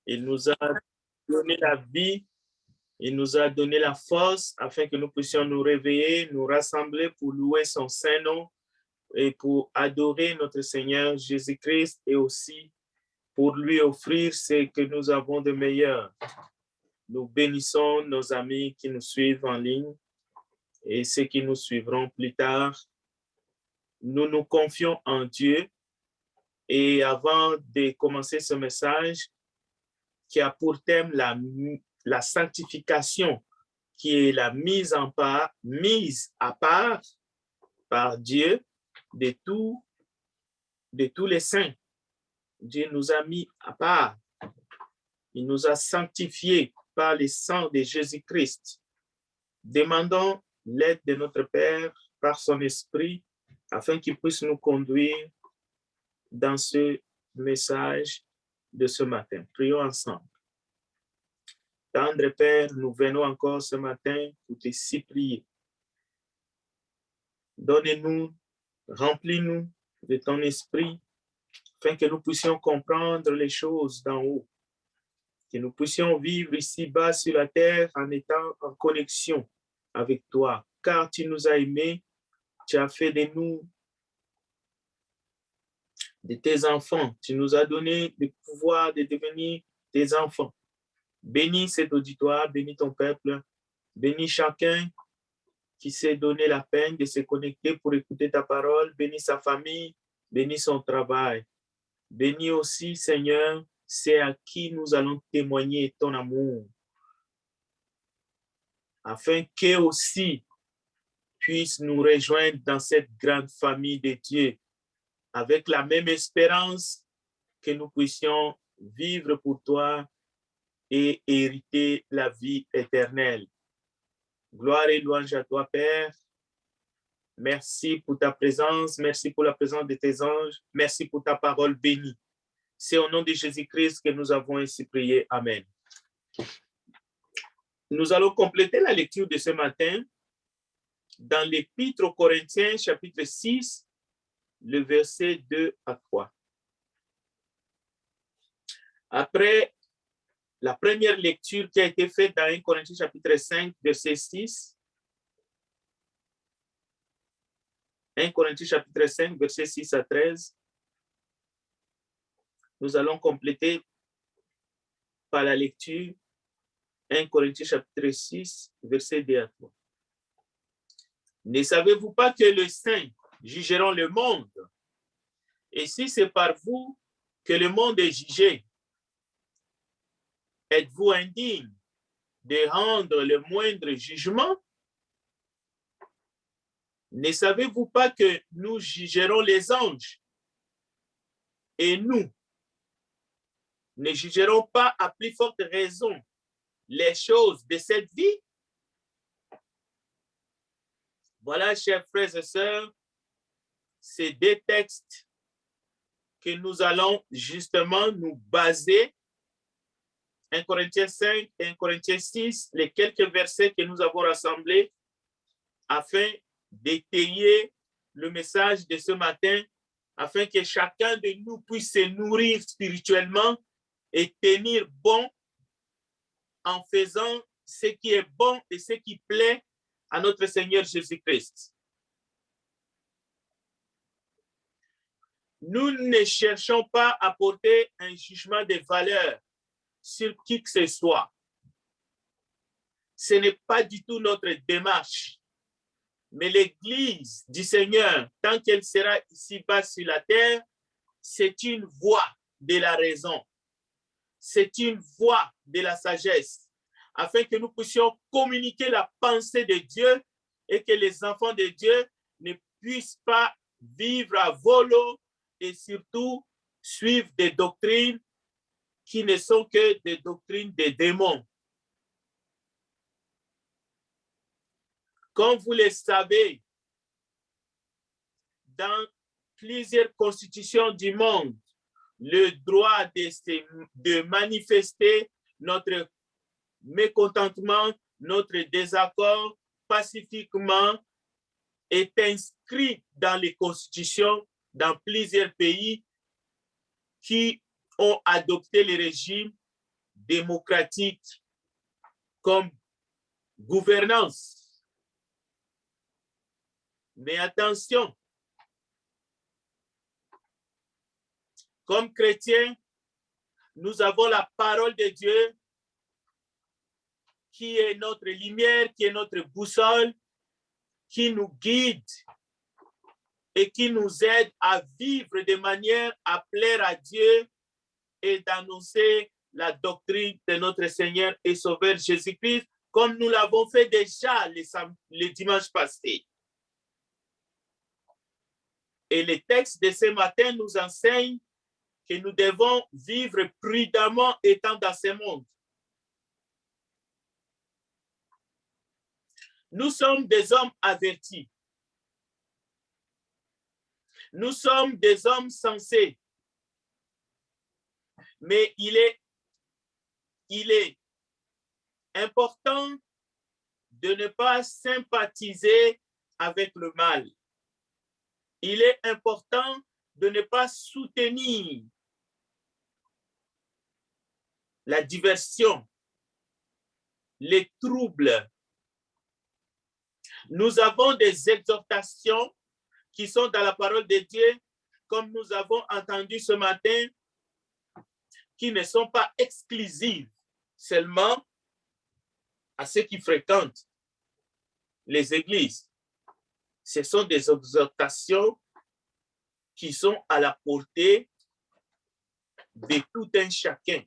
Il nous a donné la vie, il nous a donné la force afin que nous puissions nous réveiller, nous rassembler pour louer son saint nom et pour adorer notre Seigneur Jésus-Christ et aussi pour lui offrir ce que nous avons de meilleur. Nous bénissons nos amis qui nous suivent en ligne et ceux qui nous suivront plus tard. Nous nous confions en Dieu et avant de commencer ce message qui a pour thème la sanctification, qui est la mise à part par Dieu de tous les saints. Dieu nous a mis à part. Il nous a sanctifiés par le sang de Jésus-Christ. Demandons l'aide de notre Père par son Esprit afin qu'il puisse nous conduire dans ce message de ce matin. Prions ensemble. Tendre Père, nous venons encore ce matin pour te supplier. Donne-nous, remplis-nous de ton esprit afin que nous puissions comprendre les choses d'en haut, que nous puissions vivre ici-bas sur la terre en étant en connexion avec toi, car tu nous as aimés, tu as fait de nous de tes enfants, tu nous as donné le pouvoir de devenir tes enfants. Bénis cet auditoire, bénis ton peuple, bénis chacun qui s'est donné la peine de se connecter pour écouter ta parole, bénis sa famille, bénis son travail. Bénis aussi, Seigneur, c'est à qui nous allons témoigner ton amour, afin qu'eux aussi puissent nous rejoindre dans cette grande famille de Dieu, avec la même espérance que nous puissions vivre pour toi et hériter la vie éternelle. Gloire et louange à toi, Père. Merci pour ta présence, merci pour la présence de tes anges, merci pour ta parole bénie. C'est au nom de Jésus-Christ que nous avons ainsi prié. Amen. Nous allons compléter la lecture de ce matin dans l'Épître aux Corinthiens, chapitre 6, le verset 2 à 3. Après la première lecture qui a été faite dans 1 Corinthiens, chapitre 5, verset 6, 1 Corinthiens, chapitre 5, verset 6 à 13, nous allons compléter par la lecture 1 Corinthiens, chapitre 6, verset 2 à 3. Ne savez-vous pas que les saints jugeront le monde? Et si c'est par vous que le monde est jugé, êtes-vous indigne de rendre le moindre jugement? Ne savez-vous pas que nous jugerons les anges? Et nous ne jugerons pas à plus forte raison les choses de cette vie? Voilà, chers frères et sœurs, ces deux textes que nous allons justement nous baser, 1 Corinthiens 5 et 1 Corinthiens 6, les quelques versets que nous avons rassemblés afin d'étayer le message de ce matin, afin que chacun de nous puisse se nourrir spirituellement et tenir bon en faisant ce qui est bon et ce qui plaît à notre Seigneur Jésus-Christ. Nous ne cherchons pas à porter un jugement de valeur sur qui que ce soit. Ce n'est pas du tout notre démarche. Mais l'Église du Seigneur, tant qu'elle sera ici-bas sur la terre, c'est une voie de la raison. C'est une voie de la sagesse, afin que nous puissions communiquer la pensée de Dieu et que les enfants de Dieu ne puissent pas vivre à volo et surtout suivre des doctrines qui ne sont que des doctrines des démons. Comme vous le savez, dans plusieurs constitutions du monde, le droit de manifester notre mécontentement, notre désaccord pacifiquement est inscrit dans les constitutions dans plusieurs pays qui ont adopté les régimes démocratique comme gouvernance. Mais attention, comme chrétiens, nous avons la parole de Dieu qui est notre lumière, qui est notre boussole, qui nous guide et qui nous aide à vivre de manière à plaire à Dieu et d'annoncer la doctrine de notre Seigneur et Sauveur Jésus-Christ, comme nous l'avons fait déjà les dimanches passés. Et les textes de ce matin nous enseignent que nous devons vivre prudemment étant dans ce monde. Nous sommes des hommes avertis. Nous sommes des hommes sensés. Mais il est important de ne pas sympathiser avec le mal. Il est important de ne pas soutenir la diversion, les troubles. Nous avons des exhortations qui sont dans la parole de Dieu, comme nous avons entendu ce matin, qui ne sont pas exclusives seulement à ceux qui fréquentent les églises. Ce sont des exhortations qui sont à la portée de tout un chacun.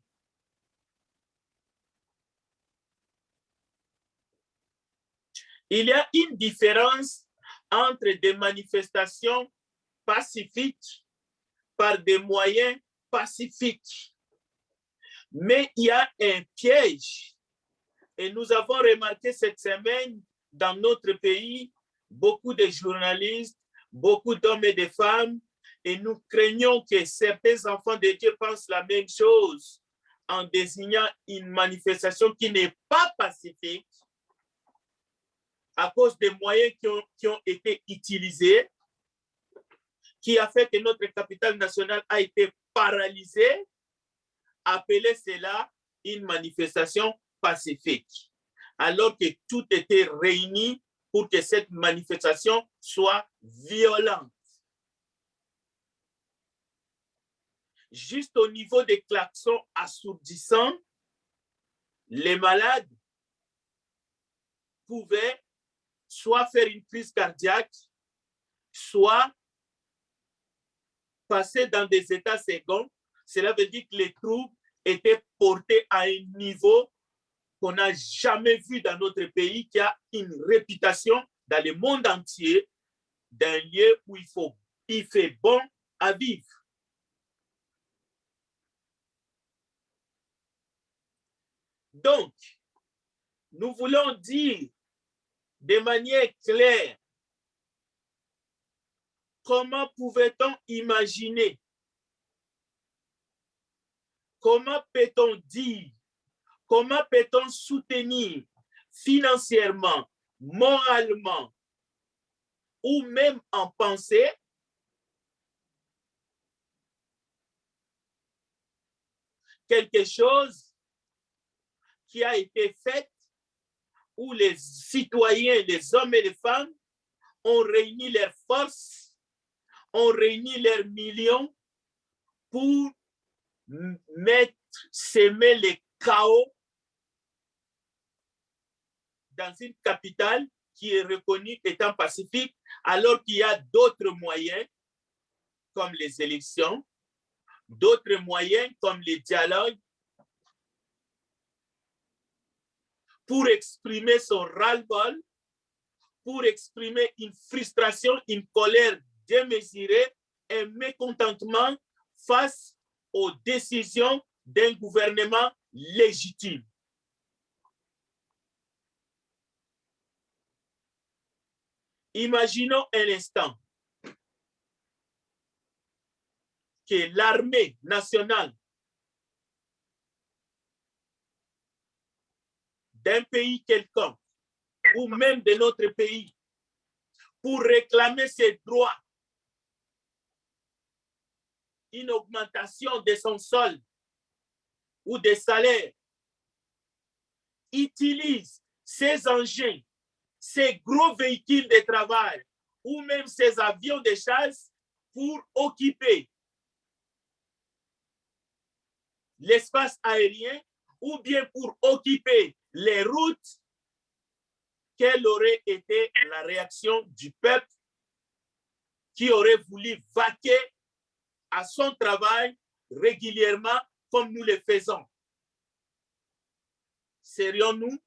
Il y a une différence entre des manifestations pacifiques par des moyens pacifiques. Mais il y a un piège. Et nous avons remarqué cette semaine dans notre pays, beaucoup de journalistes, beaucoup d'hommes et de femmes, et nous craignons que certains enfants de Dieu pensent la même chose en désignant une manifestation qui n'est pas pacifique à cause des moyens qui ont été utilisés, qui a fait que notre capitale nationale a été paralysée, appeler cela une manifestation pacifique, alors que tout était réuni pour que cette manifestation soit violente. Juste au niveau des klaxons assourdissants, les malades pouvaient soit faire une crise cardiaque, soit passer dans des états seconds. Cela veut dire que les troubles étaient portés à un niveau qu'on n'a jamais vu dans notre pays, qui a une réputation dans le monde entier d'un lieu où il fait bon à vivre. Donc, nous voulons dire de manière claire comment pouvait-on imaginer, comment peut-on dire, comment peut-on soutenir financièrement, moralement ou même en pensée quelque chose qui a été fait où les citoyens, les hommes et les femmes ont réuni leurs forces, ont réuni leurs millions pour semer les chaos dans une capitale qui est reconnue étant pacifique, alors qu'il y a d'autres moyens comme les élections, d'autres moyens comme les dialogues pour exprimer son ras-le-bol, pour exprimer une frustration, une colère démesurée, un mécontentement face aux décisions d'un gouvernement légitime. Imaginons un instant que l'armée nationale d'un pays quelconque, ou même de notre pays, pour réclamer ses droits, une augmentation de son solde ou des salaires, utilise ces engins, ces gros véhicules de travail ou même ces avions de chasse pour occuper l'espace aérien ou bien pour occuper les routes, quelle aurait été la réaction du peuple qui aurait voulu vaquer à son travail régulièrement comme nous le faisons? Serions-nous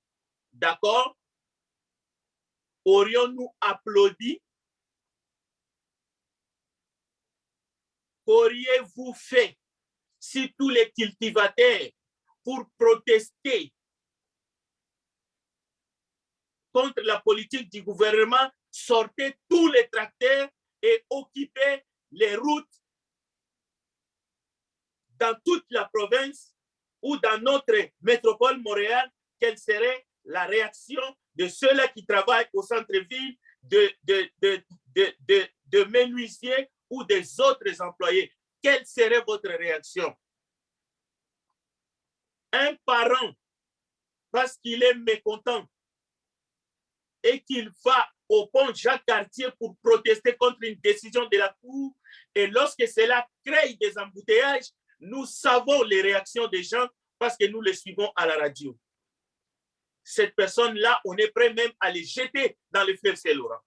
d'accord? Aurions-nous applaudi? Qu'auriez-vous fait si tous les cultivateurs, pour protester contre la politique du gouvernement, sortaient tous les tracteurs et occupaient les routes dans toute la province ou dans notre métropole Montréal? Quelle serait la réaction de ceux-là qui travaillent au centre-ville, de menuisiers ou des autres employés? Quelle serait votre réaction? Un parent, parce qu'il est mécontent et qu'il va au pont Jacques-Cartier pour protester contre une décision de la Cour, et lorsque cela crée des embouteillages, nous savons les réactions des gens parce que nous les suivons à la radio. Cette personne-là, on est prêt même à les jeter dans le fleuve Saint-Laurent,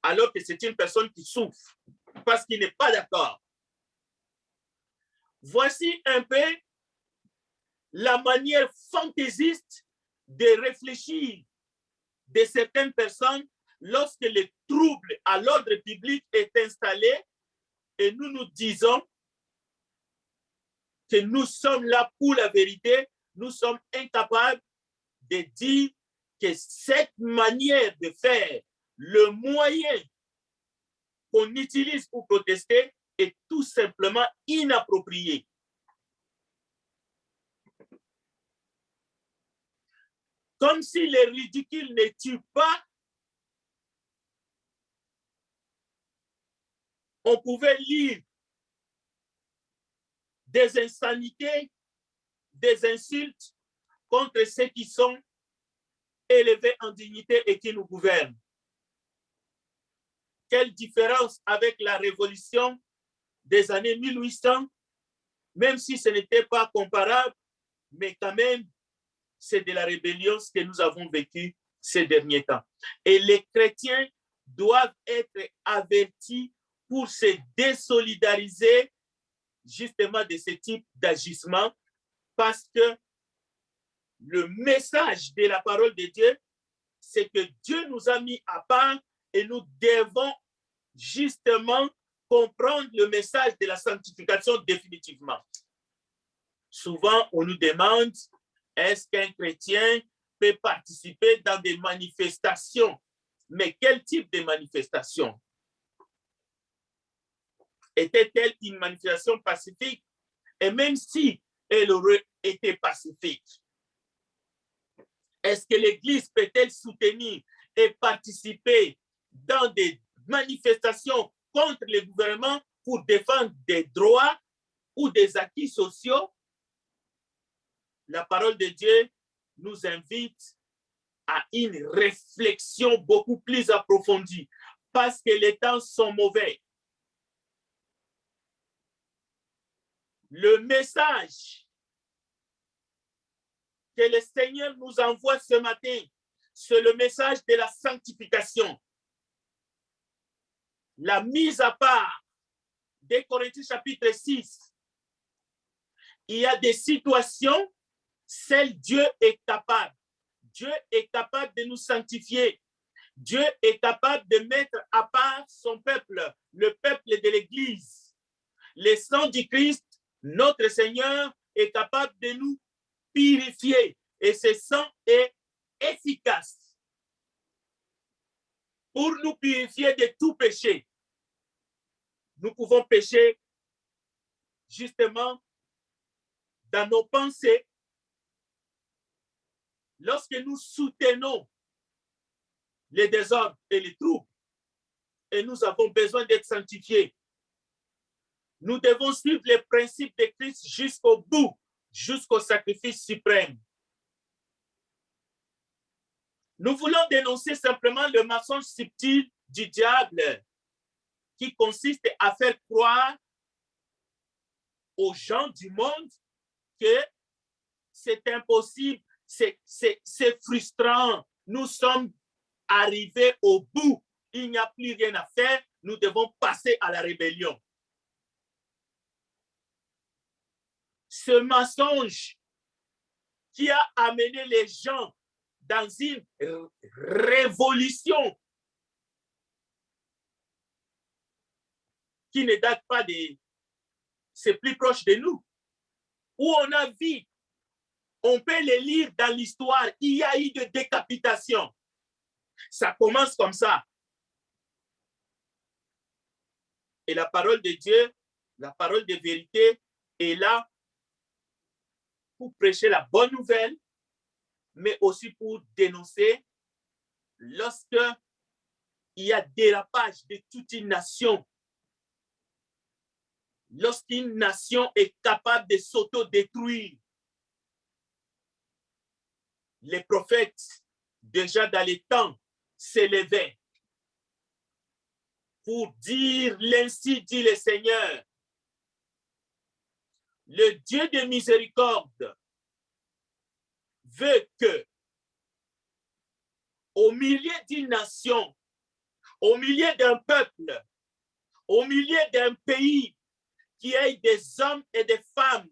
alors que c'est une personne qui souffre parce qu'il n'est pas d'accord. Voici un peu la manière fantaisiste de réfléchir de certaines personnes lorsque le trouble à l'ordre public est installé et nous nous disons que nous sommes là pour la vérité, nous sommes incapables de dire que cette manière de faire, le moyen qu'on utilise pour protester est tout simplement inapproprié. Comme si les ridicules ne tuent pas, on pouvait lire des insanités, des insultes contre ceux qui sont élevés en dignité et qui nous gouvernent. Quelle différence avec la révolution des années 1800, même si ce n'était pas comparable, mais quand même, c'est de la rébellion ce que nous avons vécu ces derniers temps. Et les chrétiens doivent être avertis pour se désolidariser justement de ce type d'agissement, parce que le message de la parole de Dieu, c'est que Dieu nous a mis à part et nous devons justement comprendre le message de la sanctification définitivement. Souvent, on nous demande, est-ce qu'un chrétien peut participer dans des manifestations? Mais quel type de manifestation? Était-elle une manifestation pacifique? Et même si elle aurait été pacifique, est-ce que l'Église peut-elle soutenir et participer dans des manifestations contre le gouvernement pour défendre des droits ou des acquis sociaux? La parole de Dieu nous invite à une réflexion beaucoup plus approfondie parce que les temps sont mauvais. Le message que le Seigneur nous envoie ce matin, c'est le message de la sanctification. La mise à part des Corinthiens chapitre 6. Il y a des situations, celles Dieu est capable. Dieu est capable de nous sanctifier. Dieu est capable de mettre à part son peuple, le peuple de l'Église. Le sang du Christ, notre Seigneur, est capable de nous purifier. Et ce sang est efficace pour nous purifier de tout péché. Nous pouvons pécher justement dans nos pensées. Lorsque nous soutenons les désordres et les troubles, et nous avons besoin d'être sanctifiés, nous devons suivre les principes de Christ jusqu'au bout, jusqu'au sacrifice suprême. Nous voulons dénoncer simplement le mensonge subtil du diable qui consiste à faire croire aux gens du monde que c'est impossible, c'est frustrant. Nous sommes arrivés au bout. Il n'y a plus rien à faire. Nous devons passer à la rébellion. Ce mensonge qui a amené les gens dans une révolution qui ne date pas de... C'est plus proche de nous. Où on a vu, on peut les lire dans l'histoire, il y a eu de décapitation. Ça commence comme ça. Et la parole de Dieu, la parole de vérité est là pour prêcher la bonne nouvelle, mais aussi pour dénoncer lorsque il y a dérapage de toute une nation. Lorsqu'une nation est capable de s'auto-détruire. Les prophètes, déjà dans les temps, s'élevaient pour dire l'ainsi dit le Seigneur. Le Dieu de miséricorde veut que, au milieu d'une nation, au milieu d'un peuple, au milieu d'un pays, qui ait des hommes et des femmes,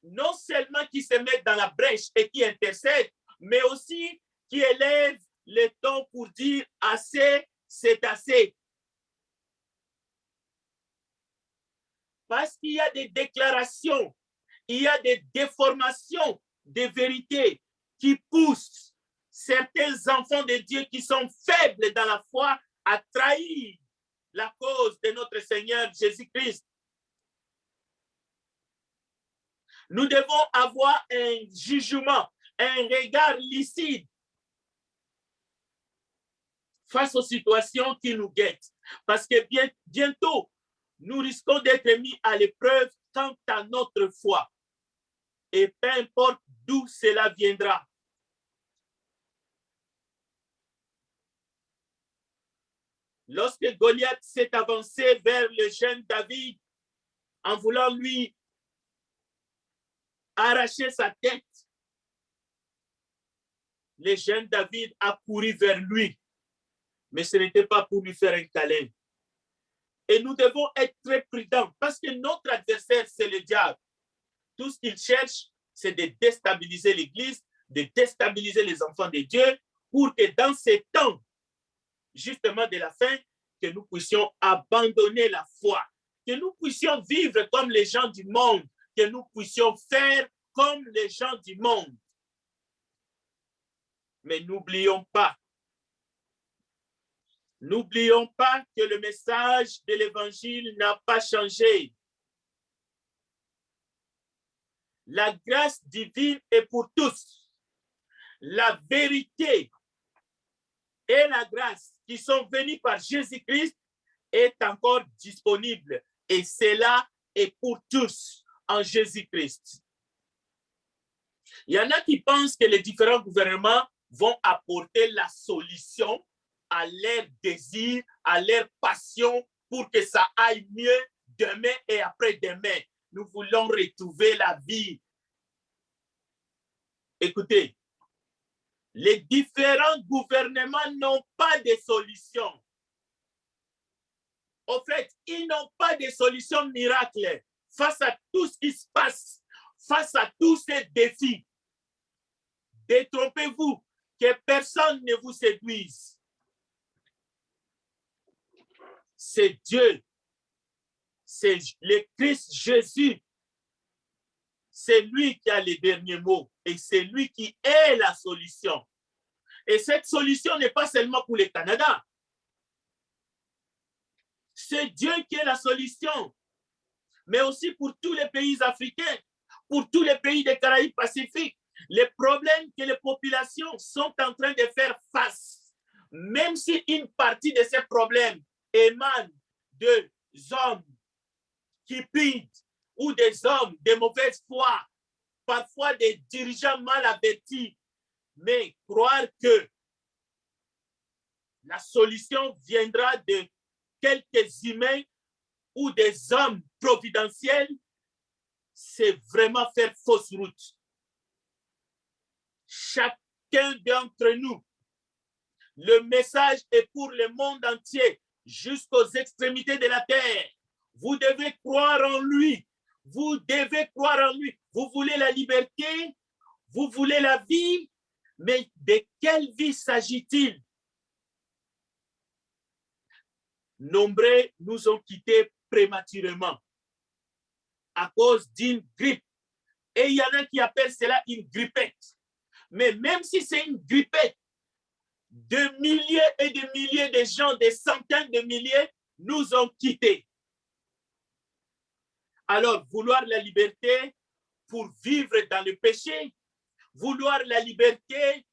non seulement qui se mettent dans la brèche et qui intercèdent, mais aussi qui élèvent le ton pour dire assez, c'est assez. Parce qu'il y a des déclarations, il y a des déformations de vérité qui poussent certains enfants de Dieu qui sont faibles dans la foi à trahir la cause de notre Seigneur Jésus-Christ. Nous devons avoir un jugement, un regard lucide face aux situations qui nous guettent. Parce que bientôt, nous risquons d'être mis à l'épreuve quant à notre foi. Et peu importe d'où cela viendra. Lorsque Goliath s'est avancé vers le jeune David en voulant lui arracher sa tête, le jeune David a couru vers lui. Mais ce n'était pas pour lui faire un câlin. Et nous devons être très prudents parce que notre adversaire, c'est le diable. Tout ce qu'il cherche, c'est de déstabiliser l'Église, de déstabiliser les enfants de Dieu pour que dans ces temps, justement de la fin, que nous puissions abandonner la foi, que nous puissions vivre comme les gens du monde, que nous puissions faire comme les gens du monde. Mais n'oublions pas que le message de l'Évangile n'a pas changé. La grâce divine est pour tous. La vérité et la grâce qui sont venues par Jésus-Christ est encore disponible. Et cela est pour tous en Jésus-Christ. Il y en a qui pensent que les différents gouvernements vont apporter la solution à leurs désirs, à leurs passions pour que ça aille mieux demain et après-demain. Nous voulons retrouver la vie. Écoutez, les différents gouvernements n'ont pas de solution. En fait, ils n'ont pas de solution miracle face à tout ce qui se passe, face à tous ces défis. Détrompez-vous, que personne ne vous séduise. C'est Dieu, c'est le Christ Jésus. C'est lui qui a les derniers mots et c'est lui qui est la solution. Et cette solution n'est pas seulement pour le Canada. C'est Dieu qui est la solution, mais aussi pour tous les pays africains, pour tous les pays des Caraïbes Pacifiques. Les problèmes que les populations sont en train de faire face, même si une partie de ces problèmes émanent de hommes qui pillent ou des hommes de mauvaise foi, parfois des dirigeants mal avertis, mais croire que la solution viendra de quelques humains ou des hommes providentiels, c'est vraiment faire fausse route. Chacun d'entre nous, le message est pour le monde entier, jusqu'aux extrémités de la terre. Vous devez croire en lui. Vous devez croire en lui. Vous voulez la liberté, vous voulez la vie, mais de quelle vie s'agit-il? Nombreux nous ont quittés prématurément à cause d'une grippe. Et il y en a qui appellent cela une grippette. Mais même si c'est une grippette, de milliers et de milliers de gens, des centaines de milliers, nous ont quittés. Alors, vouloir la liberté pour vivre dans le péché, vouloir la liberté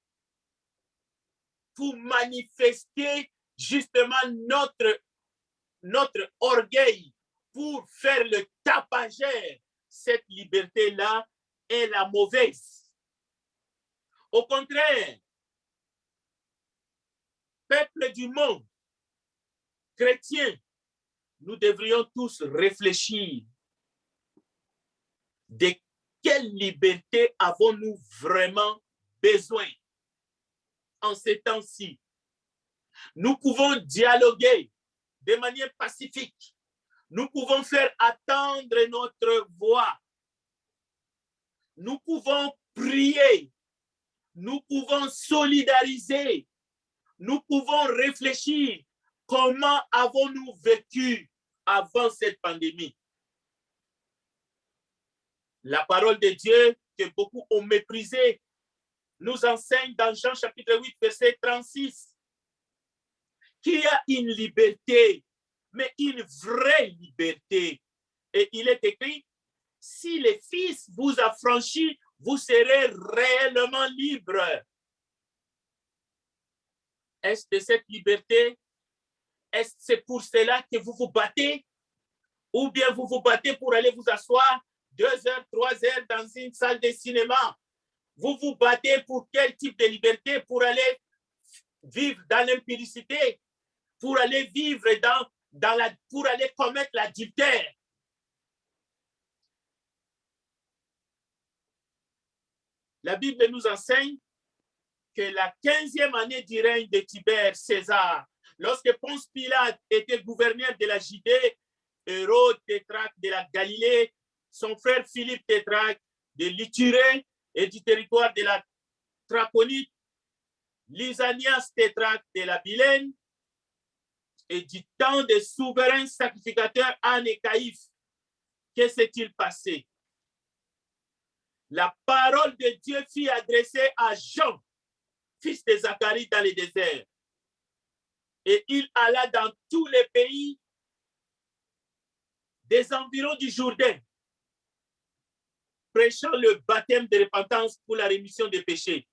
pour manifester justement notre orgueil, pour faire le tapagère, cette liberté-là est la mauvaise. Au contraire, peuple du monde, chrétiens, nous devrions tous réfléchir. De quelle liberté avons-nous vraiment besoin en ces temps-ci? Nous pouvons dialoguer de manière pacifique. Nous pouvons faire attendre notre voix. Nous pouvons prier. Nous pouvons solidariser. Nous pouvons réfléchir. Comment avons-nous vécu avant cette pandémie? La parole de Dieu que beaucoup ont méprisée nous enseigne dans Jean chapitre 8, verset 36, qu'il y a une liberté, mais une vraie liberté. Et il est écrit, si le Fils vous a franchi, vous serez réellement libre. Est-ce de cette liberté? Est-ce que c'est pour cela que vous vous battez? Ou bien vous vous battez pour aller vous asseoir 2 heures, 3 heures dans une salle de cinéma? Vous vous battez pour quel type de liberté? Pour aller vivre dans l'impudicité? Pour aller vivre pour aller commettre l'adultère? La Bible nous enseigne que la 15e année du règne de Tibère César, lorsque Ponce Pilate était gouverneur de la Judée, Hérode tétrarque de la Galilée, son frère Philippe tétrarque de l'Ithurée et du territoire de la Traconite, Lysanias tétrarque de la Bilène, et du temps des souverains sacrificateurs Anne et Caïphe, que s'est-il passé? La parole de Dieu fut adressée à Jean, fils de Zacharie, dans le désert. Et il alla dans tous les pays des environs du Jourdain, prêchant le baptême de repentance pour la rémission des péchés.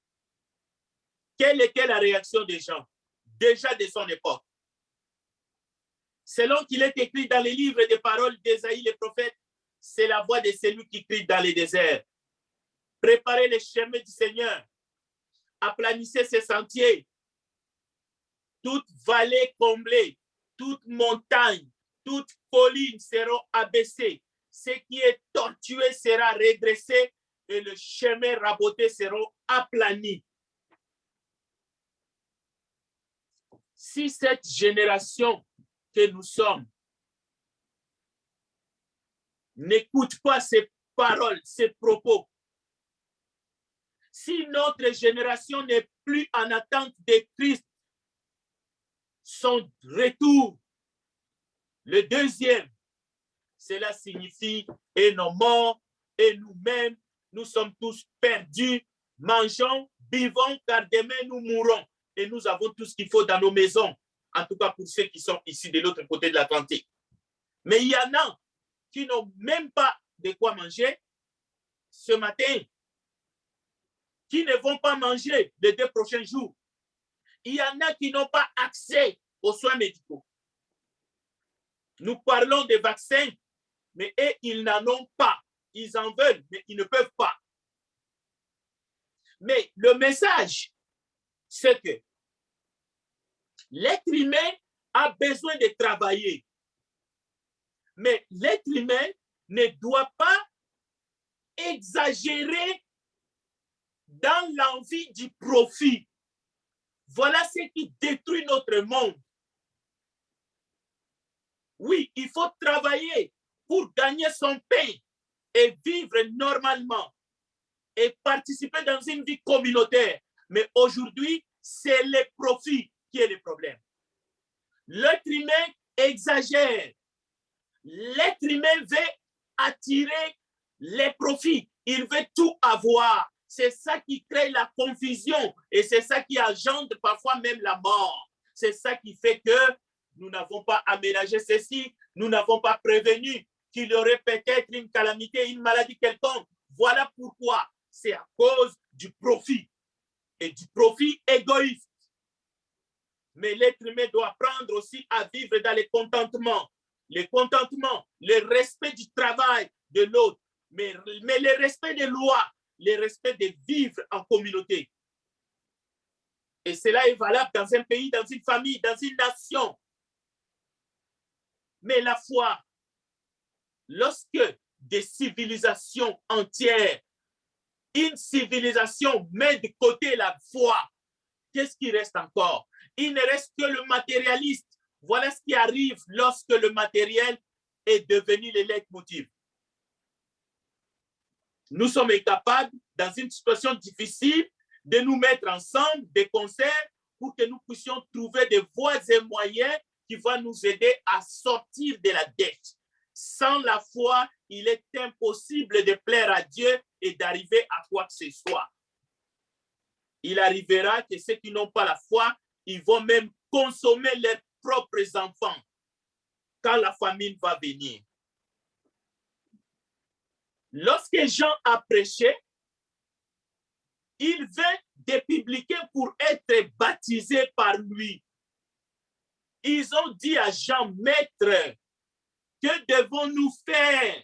Quelle était la réaction des gens, déjà de son époque? Selon qu'il est écrit dans les livres des paroles d'Ésaïe le prophète, c'est la voix de celui qui crie dans les déserts. Préparez les chemins du Seigneur, aplanissez ses sentiers. Toute vallée comblée, toute montagne, toute colline seront abaissées. Ce qui est tortueux sera redressé et le chemin raboté seront aplanis. Si cette génération que nous sommes n'écoute pas ces paroles, ces propos, si notre génération n'est plus en attente de Christ, son retour, le deuxième, cela signifie et nos morts et nous-mêmes, nous sommes tous perdus, mangeons, vivons, car demain nous mourrons. Et nous avons tout ce qu'il faut dans nos maisons, en tout cas pour ceux qui sont ici de l'autre côté de l'Atlantique. Mais il y en a qui n'ont même pas de quoi manger ce matin, qui ne vont pas manger les 2 prochains jours. Il y en a qui n'ont pas accès aux soins médicaux. Nous parlons des vaccins, mais eux, ils n'en ont pas. Ils en veulent, mais ils ne peuvent pas. Mais le message, c'est que L'être humain a besoin de travailler. Mais l'être humain ne doit pas exagérer dans l'envie du profit. Voilà ce qui détruit notre monde. Oui, il faut travailler pour gagner son pain et vivre normalement et participer dans une vie communautaire. Mais aujourd'hui, c'est le profit qui est le problème. L'être humain exagère. L'être humain veut attirer les profits. Il veut tout avoir. C'est ça qui crée la confusion et c'est ça qui engendre parfois même la mort. C'est ça qui fait que nous n'avons pas aménagé ceci, nous n'avons pas prévenu qu'il y aurait peut-être une calamité, une maladie quelconque. Voilà pourquoi c'est à cause du profit et du profit égoïste. Mais l'être humain doit apprendre aussi à vivre dans le contentement, le respect du travail de l'autre, mais le respect des lois, le respect de vivre en communauté. Et cela est valable dans un pays, dans une famille, dans une nation. Mais la foi, lorsque des civilisations entières, une civilisation met de côté la foi, qu'est-ce qui reste encore? Il ne reste que le matérialiste. Voilà ce qui arrive lorsque le matériel est devenu le leitmotiv. Nous sommes incapables, dans une situation difficile, de nous mettre ensemble, de concert, pour que nous puissions trouver des voies et moyens qui vont nous aider à sortir de la dette. Sans la foi, il est impossible de plaire à Dieu et d'arriver à quoi que ce soit. Il arrivera que ceux qui n'ont pas la foi, ils vont même consommer leurs propres enfants quand la famine va venir. Lorsque Jean a prêché, il vint des publicains pour être baptisés par lui. Ils ont dit à Jean, Maître, que devons-nous faire?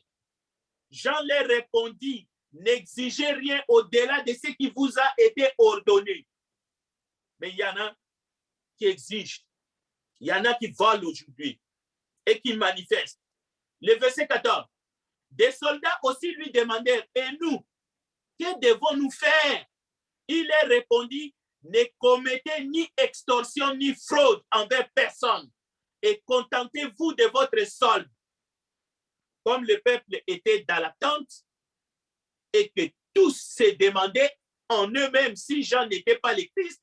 Jean leur répondit, n'exigez rien au-delà de ce qui vous a été ordonné. Mais il y en a qui exigent. Il y en a qui volent aujourd'hui et qui manifestent. Le verset 14. Des soldats aussi lui demandèrent, et nous, que devons-nous faire? Il leur répondit, ne commettez ni extorsion ni fraude envers personne et contentez-vous de votre solde. Comme le peuple était dans l'attente et que tous se demandaient en eux-mêmes si Jean n'était pas le Christ,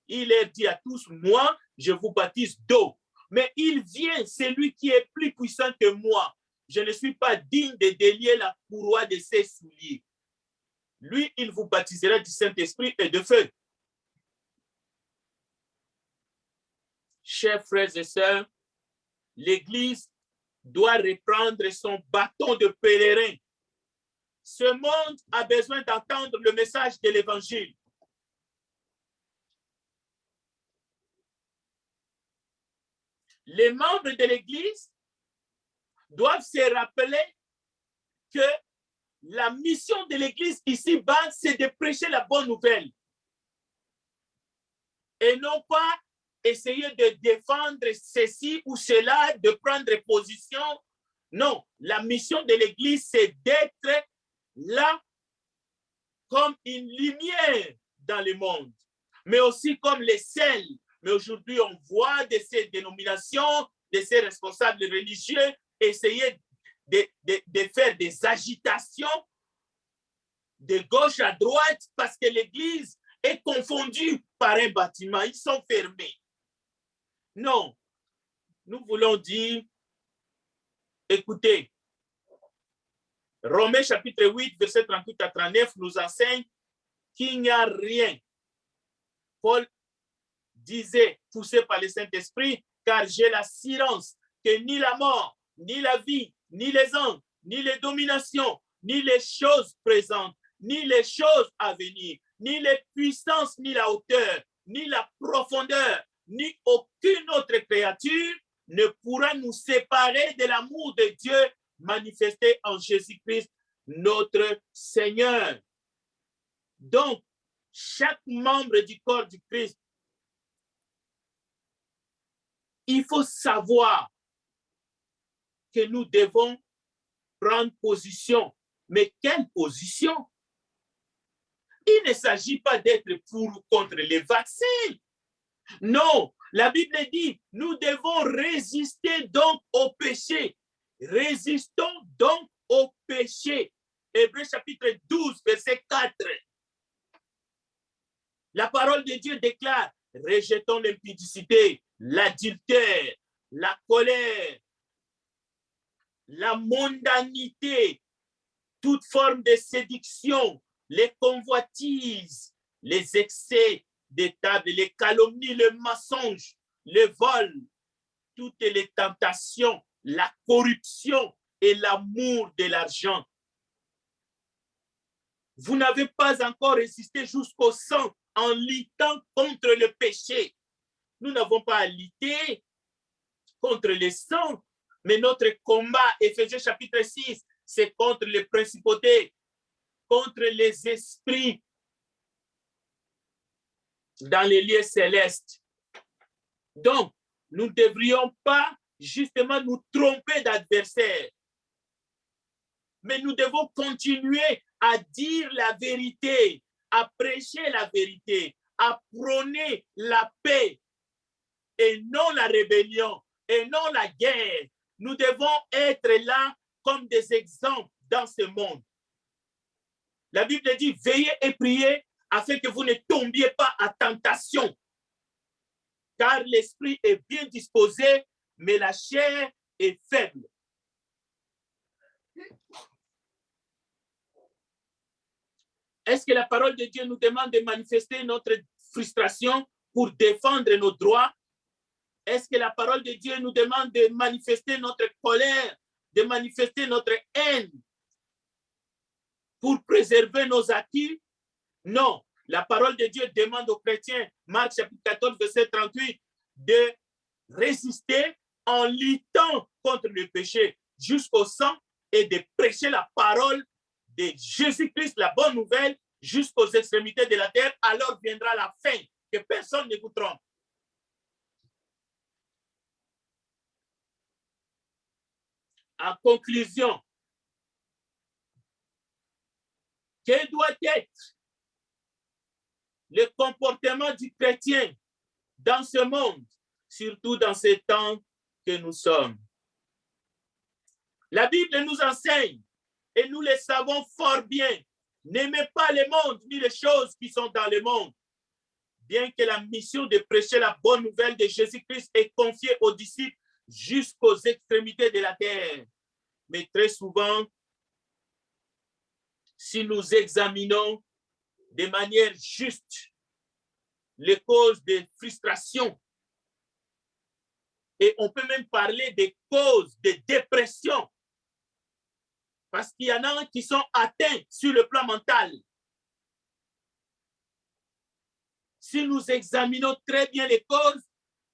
il leur dit à tous, moi, je vous baptise d'eau. Mais il vient, celui qui est plus puissant que moi. Je ne suis pas digne de délier la courroie de ses souliers. Lui, il vous baptisera du Saint-Esprit et de feu. Chers frères et sœurs, l'Église doit reprendre son bâton de pèlerin. Ce monde a besoin d'entendre le message de l'Évangile. Les membres de l'Église doivent se rappeler que la mission de l'Église ici-bas, c'est de prêcher la bonne nouvelle. Et non pas essayer de défendre ceci ou cela, de prendre position. Non, la mission de l'Église, c'est d'être là comme une lumière dans le monde, mais aussi comme les sels. Mais aujourd'hui, on voit de ces dénominations, de ces responsables religieux essayer de faire des agitations de gauche à droite parce que l'Église est confondue par un bâtiment. Ils sont fermés. Non, nous voulons dire, écoutez, Romains chapitre 8, verset 38 à 39 nous enseigne qu'il n'y a rien. Paul disait, poussé par le Saint-Esprit, car j'ai l'assurance que ni la mort, ni la vie, ni les anges, ni les dominations, ni les choses présentes, ni les choses à venir, ni les puissances, ni la hauteur, ni la profondeur, ni aucune autre créature ne pourra nous séparer de l'amour de Dieu manifesté en Jésus-Christ, notre Seigneur. Donc, chaque membre du corps du Christ il faut savoir que nous devons prendre position. Mais quelle position? Il ne s'agit pas d'être pour ou contre les vaccins. Non, la Bible dit, nous devons résister donc au péché. Résistons donc au péché. Hébreux chapitre 12, verset 4. La parole de Dieu déclare, rejetons l'impudicité, l'adultère, la colère, la mondanité, toute forme de séduction, les convoitises, les excès des tables, les calomnies, le mensonge, le vol, toutes les tentations, la corruption et l'amour de l'argent. Vous n'avez pas encore résisté jusqu'au sang en luttant contre le péché. Nous n'avons pas à lutter contre le sang, mais notre combat, Éphésiens chapitre 6, c'est contre les principautés, contre les esprits dans les lieux célestes. Donc, nous ne devrions pas justement nous tromper d'adversaire, mais nous devons continuer à dire la vérité, à prêcher la vérité, à prôner la paix et non la rébellion et non la guerre. Nous devons être là comme des exemples dans ce monde. La Bible dit, veillez et priez afin que vous ne tombiez pas à tentation. Car l'esprit est bien disposé, mais la chair est faible. Est-ce que la parole de Dieu nous demande de manifester notre frustration pour défendre nos droits? Est-ce que la parole de Dieu nous demande de manifester notre colère, de manifester notre haine pour préserver nos acquis? Non. La parole de Dieu demande aux chrétiens, Marc chapitre 14, verset 38, de résister en luttant contre le péché jusqu'au sang et de prêcher la parole de Jésus-Christ, la bonne nouvelle, jusqu'aux extrémités de la terre. Alors viendra la fin, que personne ne vous trompe. En conclusion, quel doit être le comportement du chrétien dans ce monde, surtout dans ces temps que nous sommes? La Bible nous enseigne, et nous le savons fort bien, n'aimez pas le monde ni les choses qui sont dans le monde. Bien que la mission de prêcher la bonne nouvelle de Jésus-Christ est confiée aux disciples jusqu'aux extrémités de la terre. Mais très souvent, si nous examinons de manière juste les causes de frustration, et on peut même parler des causes de dépression, parce qu'il y en a qui sont atteints sur le plan mental. Si nous examinons très bien les causes,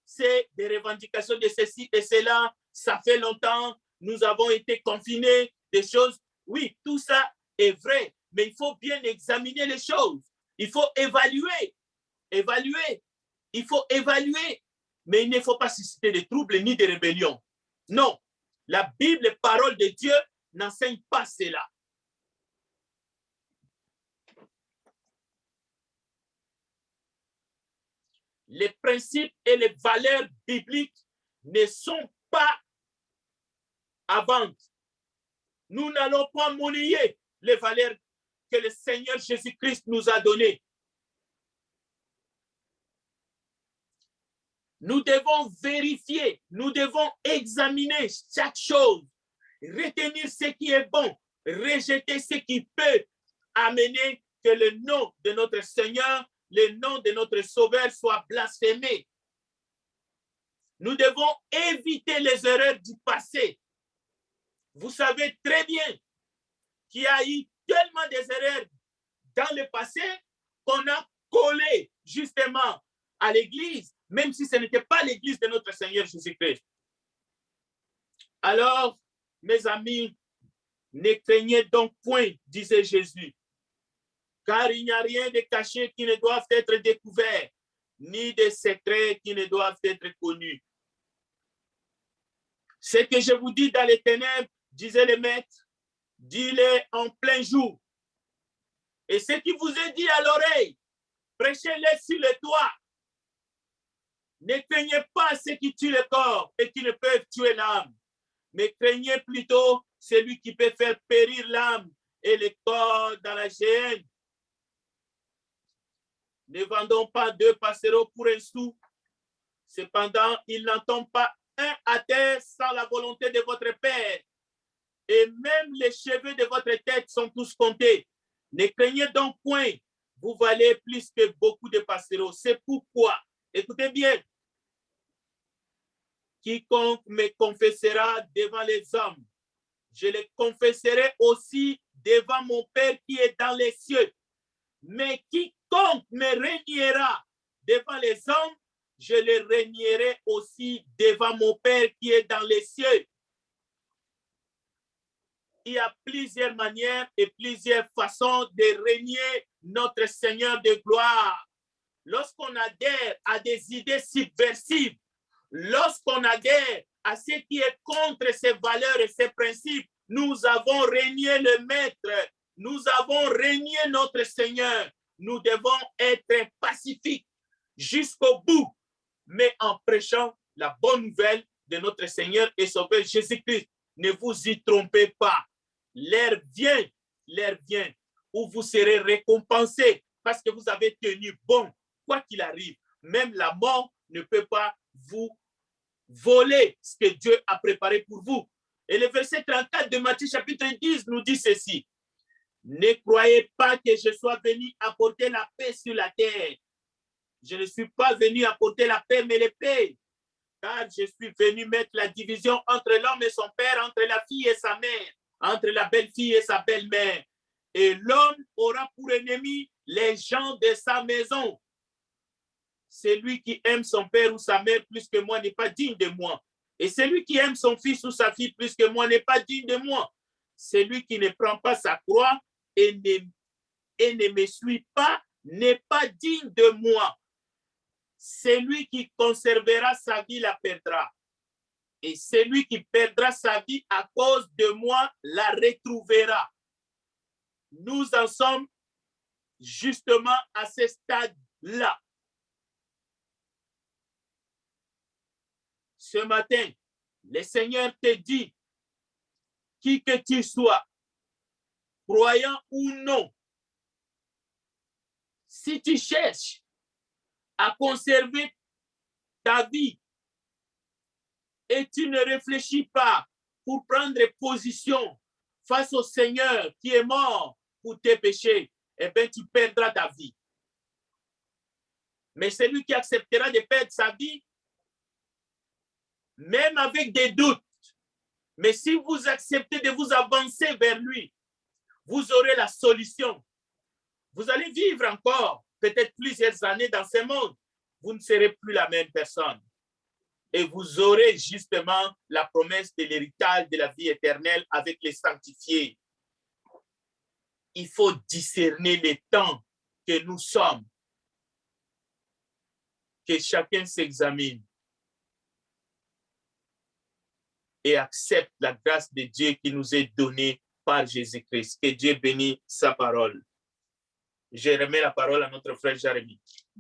c'est des revendications de ceci et cela, ça fait longtemps, nous avons été confinés, des choses. Oui, tout ça est vrai, mais il faut bien examiner les choses. Il faut évaluer, il faut évaluer, mais il ne faut pas susciter de troubles ni de rébellions. Non, la Bible, parole de Dieu, n'enseigne pas cela. Les principes et les valeurs bibliques ne sont pas à vendre. Nous n'allons pas monnayer les valeurs que le Seigneur Jésus-Christ nous a données. Nous devons vérifier, nous devons examiner chaque chose, retenir ce qui est bon, rejeter ce qui peut amener que le nom de notre Seigneur, le nom de notre Sauveur soit blasphémé. Nous devons éviter les erreurs du passé. Vous savez très bien qu'il y a eu tellement d'erreurs dans le passé qu'on a collé justement à l'Église, même si ce n'était pas l'Église de notre Seigneur Jésus-Christ. Alors, mes amis, ne craignez donc point, disait Jésus, car il n'y a rien de caché qui ne doive être découvert, ni de secrets qui ne doivent être connus. Ce que je vous dis dans les ténèbres, disait le maître, dis-le en plein jour. Et ce qui vous est dit à l'oreille, prêchez-le sur le toit. Ne craignez pas ceux qui tuent le corps et qui ne peuvent tuer l'âme, mais craignez plutôt celui qui peut faire périr l'âme et le corps dans la géhenne. Ne vendons pas 2 passereaux pour un sou. Cependant, il n'en tombe pas un à terre sans la volonté de votre Père. Et même les cheveux de votre tête sont tous comptés. Ne craignez donc point, vous valez plus que beaucoup de passereaux. C'est pourquoi, écoutez bien, quiconque me confessera devant les hommes, je le confesserai aussi devant mon Père qui est dans les cieux. Mais quiconque me reniera devant les hommes, je le renierai aussi devant mon Père qui est dans les cieux. Il y a plusieurs manières et plusieurs façons de régner notre Seigneur de gloire. Lorsqu'on adhère à des idées subversives, lorsqu'on adhère à ce qui est contre ses valeurs et ses principes, nous avons régné le Maître, nous avons régné notre Seigneur. Nous devons être pacifiques jusqu'au bout, mais en prêchant la bonne nouvelle de notre Seigneur et Sauveur Jésus-Christ. Ne vous y trompez pas. L'heure vient où vous serez récompensés parce que vous avez tenu bon, quoi qu'il arrive. Même la mort ne peut pas vous voler ce que Dieu a préparé pour vous. Et le verset 34 de Matthieu chapitre 10 nous dit ceci. Ne croyez pas que je sois venu apporter la paix sur la terre. Je ne suis pas venu apporter la paix, mais l'épée. Car je suis venu mettre la division entre l'homme et son père, entre la fille et sa mère, entre la belle-fille et sa belle-mère. Et l'homme aura pour ennemi les gens de sa maison. Celui qui aime son père ou sa mère plus que moi n'est pas digne de moi. Et celui qui aime son fils ou sa fille plus que moi n'est pas digne de moi. Celui qui ne prend pas sa croix et ne me suit pas n'est pas digne de moi. Celui qui conservera sa vie la perdra. Et celui qui perdra sa vie à cause de moi la retrouvera. Nous en sommes justement à ce stade-là. Ce matin, le Seigneur te dit, qui que tu sois, croyant ou non, si tu cherches à conserver ta vie et tu ne réfléchis pas pour prendre position face au Seigneur qui est mort pour tes péchés, eh bien, tu perdras ta vie. Mais celui qui acceptera de perdre sa vie, même avec des doutes, mais si vous acceptez de vous avancer vers lui, vous aurez la solution. Vous allez vivre encore peut-être plusieurs années dans ce monde. Vous ne serez plus la même personne. Et vous aurez justement la promesse de l'héritage de la vie éternelle avec les sanctifiés. Il faut discerner les temps que nous sommes. Que chacun s'examine et accepte la grâce de Dieu qui nous est donnée par Jésus-Christ. Que Dieu bénisse sa parole. Je remets la parole à notre frère Jérémie.